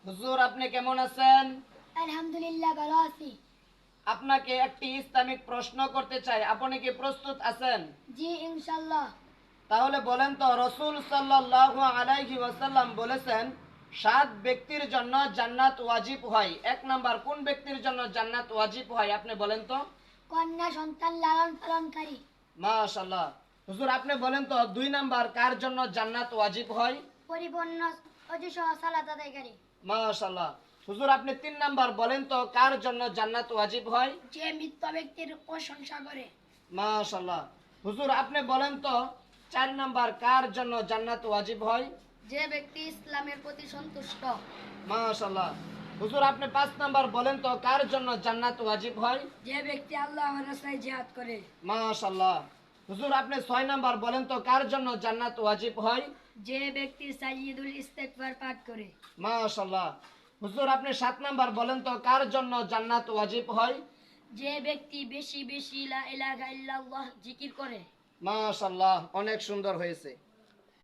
হুজুর আপনি কেমন আছেন? আলহামদুলিল্লাহ ভালো আছি। আপনাকে একটি ইসলামিক প্রশ্ন করতে চাই, আপনি কি প্রস্তুত আছেন? জি ইনশাল্লাহ। তাহলে বলেন তো, রাসূল সাল্লাল্লাহু আলাইহি ওয়াসাল্লাম বলেছেন 7 ব্যক্তির জন্য জান্নাত ওয়াজিব হয়। এক নাম্বার কোন ব্যক্তির জন্য জান্নাত ওয়াজিব হয় আপনি বলেন তো? কন্যা সন্তান লালন পালনকারী। মাশাআল্লাহ। হুজুর আপনি বলেন তো 2 নাম্বার কার জন্য জান্নাত ওয়াজিব হয়? পরিপূর্ণ অজু সহ সালাত আদায়কারী। মাশাআল্লাহ। হুজুর আপনি 3 নাম্বার বলেন তো কার জন্য জান্নাত ওয়াজিব হয়? যে মৃত ব্যক্তির প্রশংসা করে। মাশাআল্লাহ। হুজুর আপনি বলেন তো 4 নাম্বার কার জন্য জান্নাত ওয়াজিব হয়? যে ব্যক্তি ইসলামের প্রতি সন্তুষ্ট। মাশাআল্লাহ। হুজুর আপনি 5 নাম্বার বলেন তো কার জন্য জান্নাত ওয়াজিব হয়? যে ব্যক্তি আল্লাহর রাস্তায় জিহাদ করে। মাশাআল্লাহ। হুজুর আপনি 6 নাম্বার বলেন তো কার জন্য জান্নাত ওয়াজিব হয়? যে ব্যক্তি সাইয়্যিদুল ইস্তেগফার পাঠ করে। মাশাআল্লাহ। হুজুর আপনি 7 নাম্বার বলেন তো কার জন্য জান্নাত ওয়াজিব হয়? যে ব্যক্তি বেশি বেশি লা ইলাহা ইল্লাল্লাহ জিকির করে। মাশাআল্লাহ, অনেক সুন্দর হয়েছে।